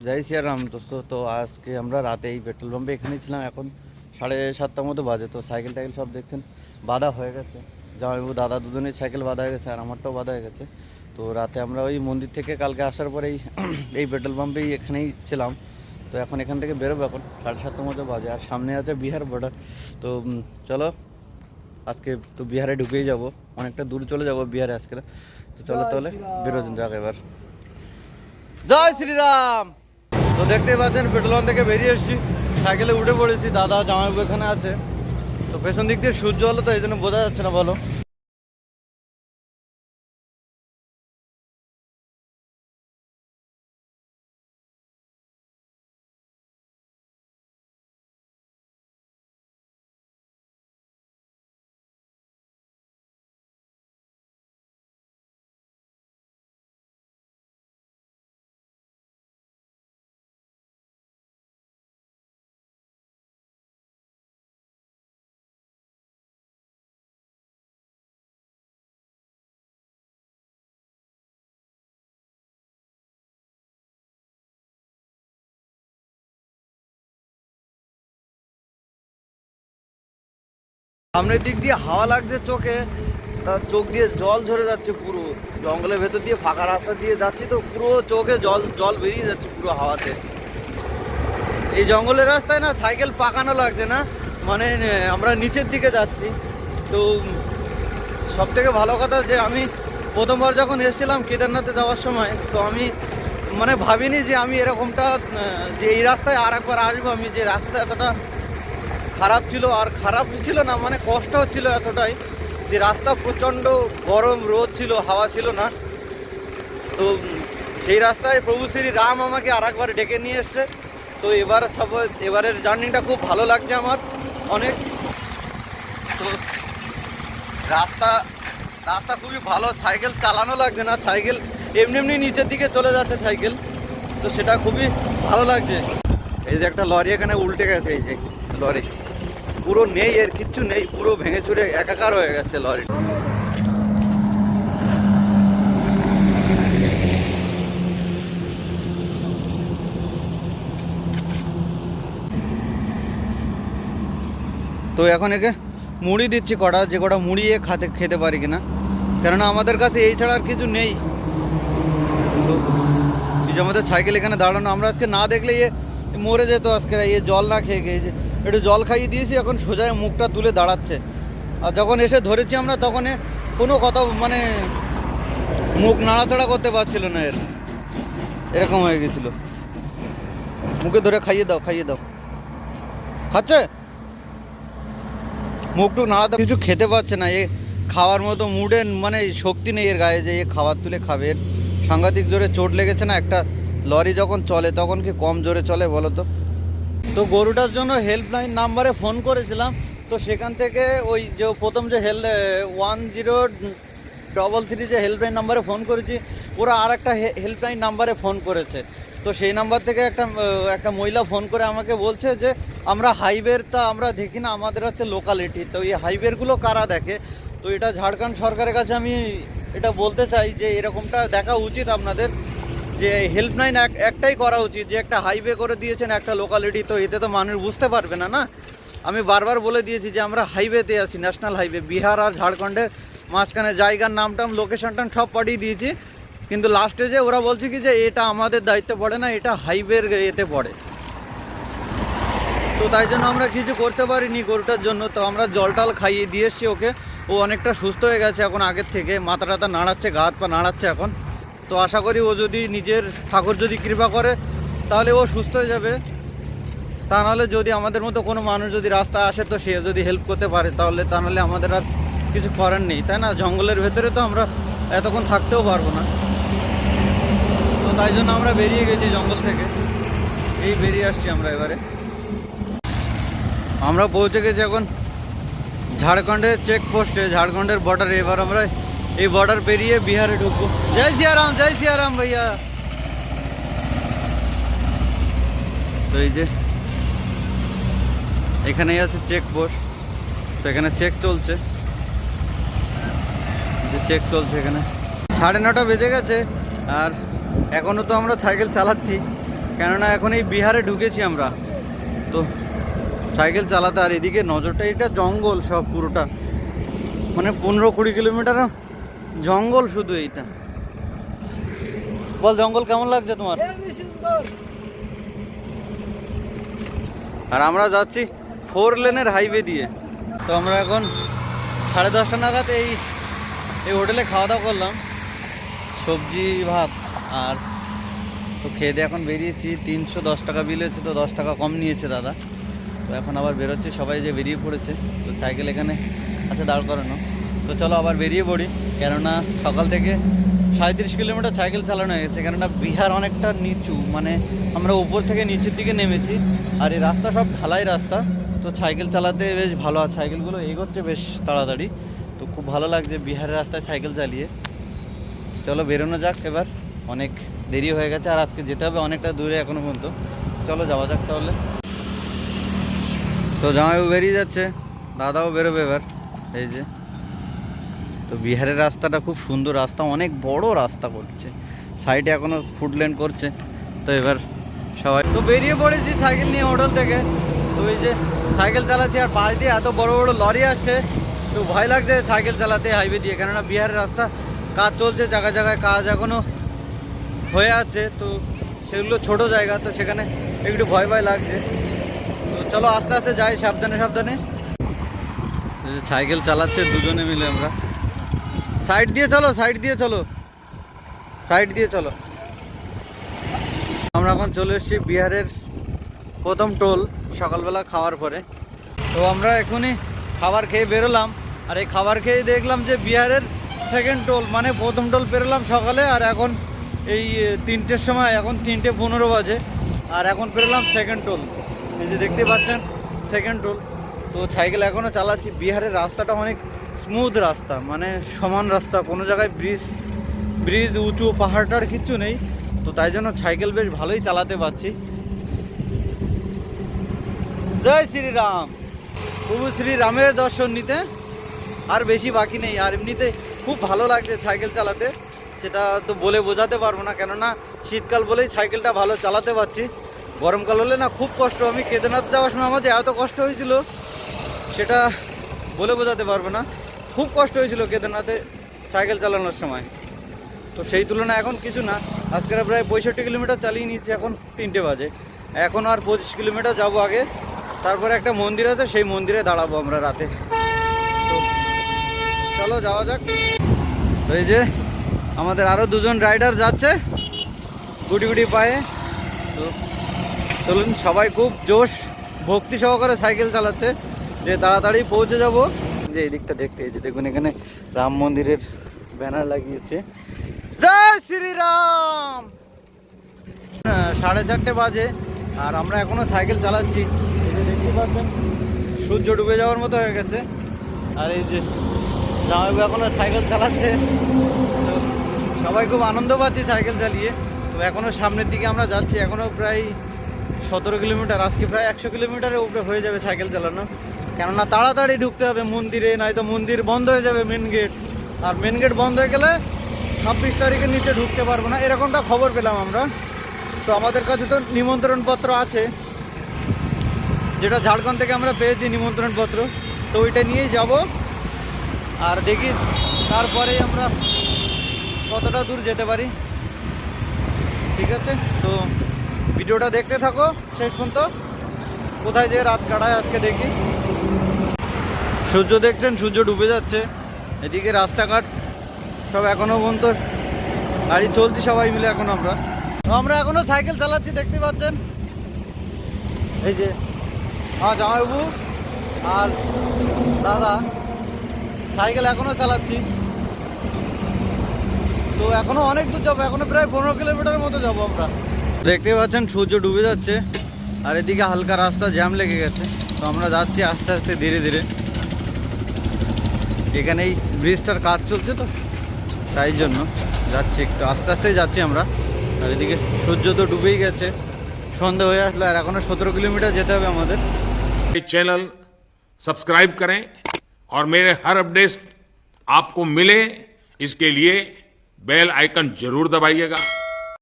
जय श्री राम दोस्तों। तो आज के আমরা রাতে এই পেট্রোল পাম্পে এখানেই ছিলাম। এখন 7:30টার মতো বাজে। তো সাইকেল টাইকেল সব দেখছেন বাঁধা হয়ে গেছে। জামাইবাবু দাদা দুজনের সাইকেল বাঁধা হয়ে গেছে আর আমারটাও বাঁধা হয়ে গেছে। তো রাতে আমরা ওই মন্দির থেকে কালকে আসার পরেই এই পেট্রোল পাম্পেই এখানেই ছিলাম। তো এখন এখান থেকে বেরোবো, এখন 7:30টার মতো বাজে আর সামনে আছে বিহার বর্ডার। তো চলো আজকে তো বিহারে ঢুকেই যাব, অনেকটা দূর চলে যাব বিহারে আজকে। তো চলো তাহলে বেরোজন যাক এবার। জয় শ্রীরাম। তো দেখতেই পাচ্ছেন পেট্রোল পাম্প থেকে বেরিয়ে এসেছি, সাইকেলে উঠে পড়েছি। দাদা জামাইবাবু এখানে আছে। তো পেছন দিক দিয়ে সূর্য হলো তো এই জন্য বোঝা যাচ্ছে না। বলো সামনের দিক দিয়ে হাওয়া লাগছে চোখে, তার চোখ দিয়ে জল ঝরে যাচ্ছে। পুরো জঙ্গলের ভেতর দিয়ে ফাঁকা রাস্তা দিয়ে যাচ্ছি তো পুরো চোখে জল জল বেরিয়ে যাচ্ছে পুরো হাওয়াতে। এই জঙ্গলের রাস্তায় না সাইকেল পাকানো লাগছে না, মানে আমরা নিচের দিকে যাচ্ছি। তো সব থেকে ভালো কথা যে আমি প্রথমবার যখন এসেছিলাম কেদারনাথে যাওয়ার সময়, তো আমি মানে ভাবিনি যে আমি এরকমটা যে এই রাস্তায় আর একবার আসবো। আমি যে রাস্তা এতটা খারাপ ছিল, আর খারাপ ছিল না মানে কষ্ট হচ্ছিল এতটাই যে রাস্তা প্রচণ্ড গরম, রোদ ছিল, হাওয়া ছিল না। তো সেই রাস্তায় প্রভু শ্রী রাম আমাকে আর একবার ডেকে নিয়ে এসছে। তো এবারের জার্নিটা খুব ভালো লাগছে আমার অনেক। তো রাস্তা রাস্তা খুবই ভালো, সাইকেল চালানো লাগছে না, সাইকেল এমনি এমনি নিচের দিকে চলে যাচ্ছে সাইকেল। তো সেটা খুবই ভালো লাগছে। এই যে একটা লরি এখানে উল্টে গেছে, এই যে লরি পুরো নেই, এর কিচ্ছু নেই, পুরো ভেঙে চুরে একাকার হয়ে গেছে লরি। তো এখন একে মুড়ি দিচ্ছি কটা, যে কটা মুড়িয়ে খেতে পারি কিনা, কেননা আমাদের কাছে এই ছাড়া আর কিছু নেই। তো এই যে আমাদের সাইকেল এখানে দাঁড়ানো, আমরা আজকে না দেখলে এ মরে যেত আজকে। এই জল না খেয়ে গিয়ে যে একটু জল খাইয়ে দিয়েছি, এখন সোজায় মুখটা তুলে দাঁড়াচ্ছে। আর যখন এসে ধরেছি আমরা তখন কোনো কথা মানে মুখ নাড়াচাড়া করতে পারছিল না, এরকম হয়ে গেছিল। মুখে ধরে খাইয়ে দাও খাইয়ে দাও, খাচ্ছে মুখটুক নাড়াতে, কিছু খেতে পারছে না। এ খাওয়ার মতো মুডে মানে শক্তি নেই এর গায়ে যে এ খাবার তুলে খাবে। এর সাংঘাতিক জোরে চোট লেগেছে না। একটা লরি যখন চলে তখন কি কম জোরে চলে বলো তো? তো গরুটার জন্য হেল্পলাইন নাম্বারে ফোন করেছিলাম। তো সেখান থেকে ওই যে প্রথম যে 1033 যে হেল্পলাইন নাম্বারে ফোন করেছি, ওরা আর একটা হেল্পলাইন নাম্বারে ফোন করেছে। তো সেই নাম্বার থেকে একটা মহিলা ফোন করে আমাকে বলছে যে আমরা হাইওয়েটা আমরা দেখি না, আমাদের হচ্ছে লোকালিটি। তো এই হাইওয়েগুলো কারা দেখে? তো এটা ঝাড়খণ্ড সরকারের কাছে আমি এটা বলতে চাই যে এরকমটা দেখা উচিত আপনাদের, যে হেল্পলাইন একটাই করা উচিত, যে একটা হাইওয়ে করে দিয়েছেন একটা লোকালিটি। তো এতে তো মানুষ বুঝতে পারবে না। না, আমি বারবার বলে দিয়েছি যে আমরা হাইওয়েতে আছি, ন্যাশনাল হাইওয়ে, বিহার আর ঝাড়খণ্ডের মাঝখানে। জায়গার নামটাম লোকেশন সব পাঠিয়ে দিয়েছি, কিন্তু লাস্টে যে ওরা বলছে কি যে এটা আমাদের দায়িত্ব পড়ে না, এটা হাইওয়ের এতে পড়ে। তো তাই জন্য আমরা কিছু করতে পারিনি গরুটার জন্য। তো আমরা জল টল খাইয়ে দিয়ে এসছি ওকে, ও অনেকটা সুস্থ হয়ে গেছে এখন আগের থেকে, মাথা টাথা নাড়াচ্ছে, গা হাত পা নাড়াচ্ছে এখন। তো আশা করি ও যদি নিজের ঠাকুর যদি কৃপা করে তাহলে ও সুস্থ হয়ে যাবে। তা নাহলে যদি আমাদের মতো কোনো মানুষ যদি রাস্তায় আসে তো সে যদি হেল্প করতে পারে তাহলে, তা নাহলে আমাদের আর কিছু করার নেই, তাই না? জঙ্গলের ভেতরে তো আমরা এতক্ষণ থাকতেও পারবো না। তো তাই জন্য আমরা বেরিয়ে গেছি জঙ্গল থেকে, এই বেরিয়ে আসছি আমরা। এবারে আমরা পৌঁছে গেছি এখন ঝাড়খণ্ডের চেকপোস্টে, ঝাড়খণ্ডের বর্ডারে। এবার আমরা এই বর্ডার পেরিয়ে বিহারে ঢুকবো। জয় সিয়ারাম, জয় সিয়ারাম ভাইয়া। তো এই যে এখানেই আছে চেকপোস্ট, তো এখানে চেক চলছে, এখানে 9:30 বেজে গেছে আর এখনও তো আমরা সাইকেল চালাচ্ছি। কেননা এখন এই বিহারে ঢুকেছি আমরা, তো সাইকেল চালাতে। আর এদিকে নজরটা, এটা জঙ্গল সব পুরোটা, মানে 15-20 কিলোমিটার জঙ্গল শুধু এইটা। বল জঙ্গল কেমন লাগছে তোমার? আর আমরা যাচ্ছি 4 লেনের হাইওয়ে দিয়ে। তো আমরা এখন 10:30 নাগাদ এই হোটেলে খাওয়া দাওয়া করলাম, সবজি ভাত। আর তো খেয়ে দিয়ে এখন বেরিয়েছি। 310 টাকা বিল হয়েছে, তো 10 টাকা কম নিয়েছে দাদা। তো এখন আবার বেরোচ্ছে, সবাই যে বেরিয়ে পড়েছে। তো সাইকেল এখানে আছে দাঁড় করানো। তো চলো আবার বেরিয়ে পড়ি, কেননা সকাল থেকে 37 কিলোমিটার সাইকেল চালানো হয়ে গেছে। কেননা বিহার অনেকটা নিচু, মানে আমরা উপর থেকে নিচের দিকে নেমেছি। আর এই রাস্তা সব ঢালাই রাস্তা, তো সাইকেল চালাতে বেশ ভালো। আর সাইকেলগুলো এগোচ্ছে বেশ তাড়াতাড়ি, তো খুব ভালো লাগছে বিহারের রাস্তায় সাইকেল চালিয়ে। চলো বেরোনো যাক এবার, অনেক দেরি হয়ে গেছে। আর আজকে যেতে হবে অনেকটা দূরে এখনো পর্যন্ত। চলো যাওয়া যাক তাহলে। তো জামাইবাবু বেরিয়ে যাচ্ছে, দাদাও বেরোবে এবার। এই যে, তো বিহারের রাস্তাটা খুব সুন্দর রাস্তা, অনেক বড় রাস্তা করছে, সাইডে এখনো ফুড লেন করছে। তো এবার সবাই তো বেরিয়ে পড়েছি সাইকেল নিয়ে হোটেল থেকে। তো এই যে সাইকেল চালাচ্ছি, আর পাশ দিয়ে এত বড় বড় লরি আসছে, তো ভয় লাগছে সাইকেল চালাতে হাইওয়ে দিয়ে। কেননা বিহারের রাস্তা কাজ চলছে, জায়গায় জায়গায় কাজ এখনো হয়ে আছে, তো সেগুলো ছোট জায়গা, তো সেখানে একটু ভয় ভয় লাগছে। তো চলো আস্তে আস্তে যাই, সাবধানে সাবধানে। সাইকেল চালাচ্ছে দুজনে মিলে আমরা। সাইড দিয়ে চলো, সাইড দিয়ে চলো, সাইড দিয়ে চলো। আমরা এখন চলে এসেছি বিহারের প্রথম টোল, সকালবেলা খাওয়ার পরে। তো আমরা এখনই খাবার খেয়ে বেরোলাম। আর এই খাবার খেয়ে দেখলাম যে বিহারের সেকেন্ড টোল, মানে প্রথম টোল পেরোলাম সকালে, আর এখন এই 3টের সময়, এখন 3:15 বাজে, আর এখন পেরোলাম সেকেন্ড টোল। এই যে দেখতে পাচ্ছেন সেকেন্ড টোল। তো সাইকেল এখনও চালাচ্ছি। বিহারের রাস্তাটা অনেক স্মুথ রাস্তা, মানে সমান রাস্তা, কোনো জায়গায় ব্রিজ উঁচু পাহাড়টার কিচ্ছু নেই। তো তাই জন্য সাইকেল বেশ ভালোই চালাতে পারছি। জয় শ্রীরাম। প্রভু শ্রীরামের দর্শন নিতে আর বেশি বাকি নেই। আর এমনিতে খুব ভালো লাগছে সাইকেল চালাতে, সেটা তো বলে বোঝাতে পারবো না। কেননা শীতকাল বলেই সাইকেলটা ভালো চালাতে পারছি, গরমকাল হলে না খুব কষ্ট। আমি কেদারনাথ যাওয়ার সময় আমার যে এত কষ্ট হয়েছিল সেটা বলে বোঝাতে পারবো না। খুব কষ্ট হয়েছিল কেদারনাথে সাইকেল চালানোর সময়। তো সেই তুলনায় এখন কিছু না। আজকে প্রায় 65 কিলোমিটার চালিয়ে নিচ্ছি, এখন 3টে বাজে। এখন আর 25 কিলোমিটার যাবো আগে, তারপরে একটা মন্দির আছে, সেই মন্দিরে দাঁড়াবো আমরা রাতে। তো চলো যাওয়া যাক। তো এই যে আমাদের আরও দুজন রাইডার যাচ্ছে গুটি গুটি পায়ে। তো চলুন, সবাই খুব জোশ ভক্তি সহকারে সাইকেল চালাচ্ছে যে তাড়াতাড়ি পৌঁছে যাব। যে এই দিকটা দেখতে, এই যে দেখুন এখানে রাম মন্দিরের ব্যানার লাগিয়েছে, জয় শ্রীরাম। 4:30 বাজে, আর আমরা এখনো সাইকেল চালাচ্ছি। এই যে দেখতে পাচ্ছেন সূর্য ডুবে যাওয়ার মতো হয়ে গেছে। আর এই যে জামাইবাবু এখনো সাইকেল চালাচ্ছে, তো সবাই খুব আনন্দ পাচ্ছি সাইকেল চালিয়ে। তো এখনো সামনের দিকে আমরা যাচ্ছি, এখনো প্রায় 17 কিলোমিটার। আজকে প্রায় 100 কিলোমিটারের উপরে হয়ে যাবে সাইকেল চালানো। কেননা তাড়াতাড়ি ঢুকতে হবে মন্দিরে, নয়তো মন্দির বন্ধ হয়ে যাবে মেন গেট। আর মেন গেট বন্ধ হয়ে গেলে 26 তারিখের নিচে ঢুকতে পারবো না, এরকমটা খবর পেলাম আমরা। তো আমাদের কাছে তো নিমন্ত্রণপত্র আছে, যেটা ঝাড়খণ্ড থেকে আমরা পেয়েছি নিমন্ত্রণপত্র, তো ওইটা নিয়েই যাব। আর দেখি তারপরেই আমরা কতটা দূর যেতে পারি। ঠিক আছে, তো ভিডিওটা দেখতে থাকো শেষ পর্যন্ত, কোথায় যে রাত কাটায় আজকে দেখি। সূর্য দেখছেন, সূর্য ডুবে যাচ্ছে। এদিকে রাস্তাঘাট সব এখনো পর্যন্ত গাড়ি চলছে সবাই মিলে। এখন আমরা এখনো সাইকেল চালাচ্ছি, দেখতে পাচ্ছেন। এই যে জামাইবাবু আর দাদা সাইকেল এখনো চালাচ্ছি। তো এখনো অনেক দূর যাবো, এখনো প্রায় 15 কিলোমিটারের মতো যাবো আমরা। দেখতে পাচ্ছেন সূর্য ডুবে যাচ্ছে, আর এদিকে হালকা রাস্তা জ্যাম লেগে গেছে। তো আমরা যাচ্ছি আস্তে আস্তে ধীরে ধীরে। এখানে এই ব্রিজটার কাজ চলছে, তো তাই জন্য যাচ্ছি একটু আস্তে আস্তেই যাচ্ছি আমরা। আর এদিকে সূর্য তো ডুবেই গেছে, সন্ধ্যা হয়ে আসলো, আর এখনো 17 किलोमीटर যেতে হবে আমাদের। चैनल सब्सक्राइब करें और मेरे हर अपडेट आपको मिले, इसके लिए बेल आइकन जरूर दबाइएगा।